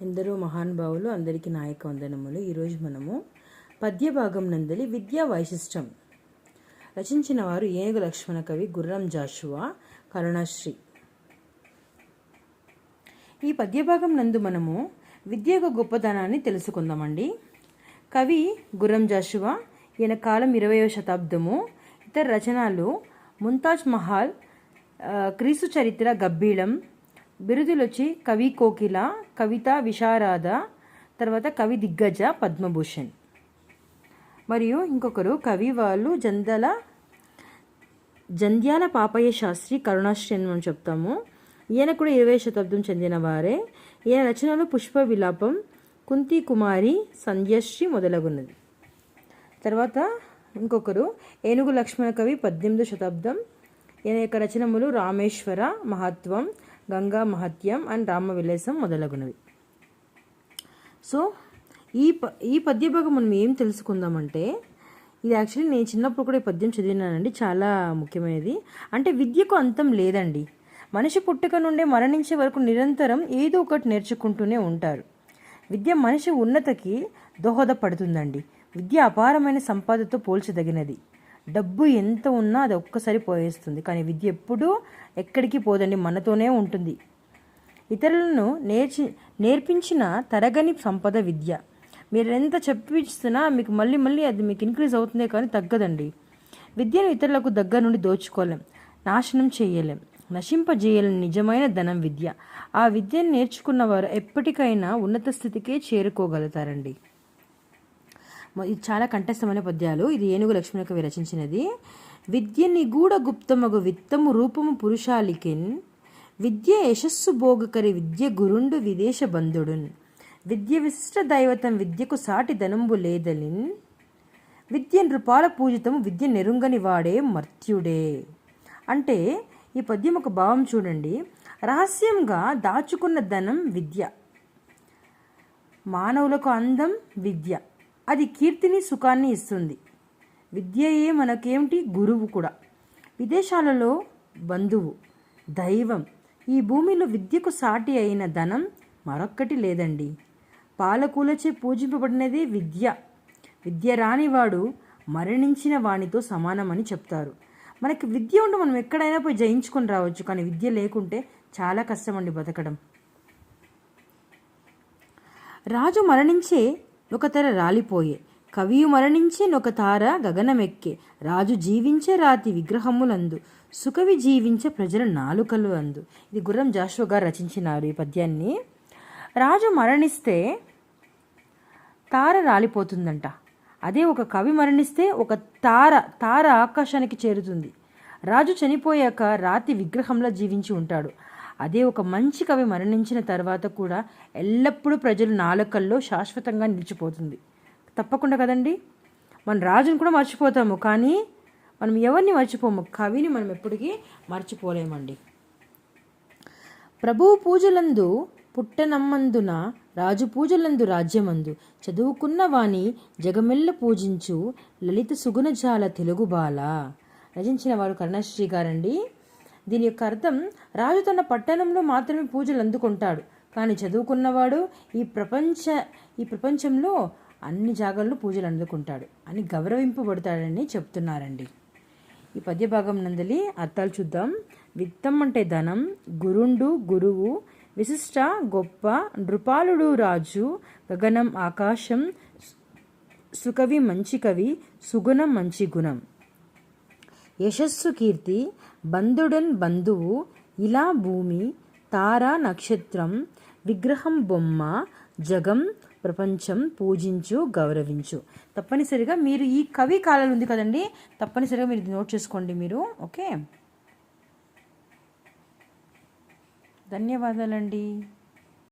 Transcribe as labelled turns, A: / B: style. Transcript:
A: ఎందరో మహానుభావులు అందరికీ నాయక వందనములు. ఈరోజు మనము పద్య భాగం నందలి విద్యా వైశిష్టం రచించిన వారు ఏనుగు లక్ష్మణ కవి, గుర్రం జాషువా, కరుణశ్రీ. ఈ పద్యభాగం నందు మనము విద్య యొక్క గొప్పతనాన్ని తెలుసుకుందామండి. కవి గుర్రం జాషువా. ఈయన కాలం 20వ శతాబ్దము. ఇతర రచనలు ముంతాజ్ మహల్, క్రీస్తు చరిత్ర, గబ్బీళం. బిరుదులు వచ్చి కవి కోకిల, కవిత విశారద, తర్వాత కవి దిగ్గజ, పద్మభూషణ్. మరియు ఇంకొకరు కవి వాళ్ళు జంధ్యాల పాపయ్య శాస్త్రి, కరుణాశ్రీ అని మనం చెప్తాము. ఈయన కూడా 20వ శతాబ్దం చెందిన వారే. ఈయన రచనలు పుష్ప విలాపం, కుంతి కుమారి, సంధ్యశ్రీ మొదలగున్నది. తర్వాత ఇంకొకరు ఏనుగు లక్ష్మణ కవి, 18వ శతాబ్దం. ఈయన యొక్క రచనములు రామేశ్వర మహత్వం, గంగా మహత్యం అండ్ రామవిలాసం మొదలగునవి. సో ఈ పద్యభాగం మనం ఏం తెలుసుకుందామంటే, ఇది యాక్చువల్లీ నేను చిన్నప్పుడు కూడా ఈ పద్యం చదివినానండి. చాలా ముఖ్యమైనది. అంటే విద్యకు అంతం లేదండి. మనిషి పుట్టుక నుండి మరణించే వరకు నిరంతరం ఏదో ఒకటి నేర్చుకుంటూనే ఉంటారు. విద్య మనిషి ఉన్నతికి దోహదపడుతుందండి. విద్య అపారమైన సంపదతో పోల్చదగినది. డబ్బు ఎంత ఉన్నా అది ఒక్కసారి పోయేస్తుంది, కానీ విద్య ఎప్పుడూ ఎక్కడికి పోదండి, మనతోనే ఉంటుంది. ఇతరులను నేర్పించిన తరగని సంపద విద్య. మీరు ఎంత చెప్పిస్తున్నా మీకు మళ్ళీ అది మీకు ఇంక్రీజ్ అవుతుందే కానీ తగ్గదండి. విద్యను ఇతరులకు దగ్గర నుండి దోచుకోలేం, నాశనం చేయలేం, నశింపజేయలేం. నిజమైన ధనం విద్య. ఆ విద్యను నేర్చుకున్నవారు ఎప్పటికైనా ఉన్నత స్థితికే చేరుకోగలుగుతారండి. ఇది చాలా కంఠస్థమైన పద్యాలు. ఇది ఏనుగు లక్ష్మణ కవి రచించినది. విద్య నిగూఢ గుప్తమగు విత్తము రూపము పురుషాలికెన్, విద్య యశస్సు భోగకరి విద్య గురుండు విదేశ బంధుడున్, విద్య విశిష్ట దైవతం విద్యకు సాటి ధనంబు లేదలిన్, విద్య నృపాల పూజితము విద్య నెరుంగని వాడే మర్త్యుడే. అంటే ఈ పద్యం ఒక భావం చూడండి. రహస్యంగా దాచుకున్న ధనం విద్య, మానవులకు అందం విద్య, అది కీర్తిని సుఖాన్ని ఇస్తుంది. విద్యయే మనకేమిటి? గురువు కూడా. విదేశాలలో బంధువు, దైవం. ఈ భూమిలో విద్యకు సాటి అయిన ధనం మరొక్కటి లేదండి. పాలకులచే పూజింపబడినదే విద్య. విద్య రానివాడు మరణించిన వానితో సమానమని చెప్తారు. మనకి విద్య ఉంటే మనం ఎక్కడైనా పోయి జయించుకొని రావచ్చు, కానీ విద్య లేకుంటే చాలా కష్టమండి బతకడం. రాజు మరణించే ఒక తెర రాలిపోయే, కవియు మరణించే నొక తార గగనమెక్కే, రాజు జీవించే రాతి విగ్రహములందు, సుకవి జీవించే ప్రజల నాలుకలు అందు. ఇది గుర్రం జాషువా గారు రచించినారు ఈ పద్యాన్ని. రాజు మరణిస్తే తార రాలిపోతుందంట. అదే ఒక కవి మరణిస్తే ఒక తార ఆకాశానికి చేరుతుంది. రాజు చనిపోయాక రాతి విగ్రహంలో జీవించి ఉంటాడు. అదే ఒక మంచి కవి మరణించిన తర్వాత కూడా ఎల్లప్పుడూ ప్రజల నాలుకల్లో శాశ్వతంగా నిలిచిపోతుంది. తప్పకుండా కదండి. మన రాజుని కూడా మర్చిపోతాము, కానీ మనం ఎవరిని మర్చిపోము, కవిని మనం ఎప్పటికీ మర్చిపోలేమండి. ప్రభువు పూజలందు పుట్టనమ్మందున, రాజు పూజలందు రాజ్యమందు, చదువుకున్న వాణి జగమెల్ల పూజించు లలిత సుగుణజాల తెలుగు బాల. రచించిన వారు కరుణశ్రీ గారండి. దీని యొక్క అర్థం, రాజు తన పట్టణంలో మాత్రమే పూజలు అందుకుంటాడు, కానీ చదువుకున్నవాడు ఈ ప్రపంచంలో అన్ని జాగాల్లో పూజలు అందుకుంటాడు అని గౌరవింపబడతాడని చెప్తున్నారండి. ఈ పద్యభాగం నందలి అర్థాలు చూద్దాం. విత్తం అంటే ధనం, గురుండు గురువు, విశిష్ట గొప్ప, నృపాలుడు రాజు, గగనం ఆకాశం, సుకవి మంచి కవి, సుగుణం మంచి గుణం, యశస్సు కీర్తి, బంధుడన్ బంధువు, ఇలా భూమి, తార నక్షత్రం, విగ్రహం బొమ్మ, జగం ప్రపంచం, పూజించు గౌరవించు. తప్పనిసరిగా మీరు ఈ కవి కాలాలు ఉంది కదండి, తప్పనిసరిగా మీరు నోట్ చేసుకోండి మీరు. ఓకే, ధన్యవాదాలండి.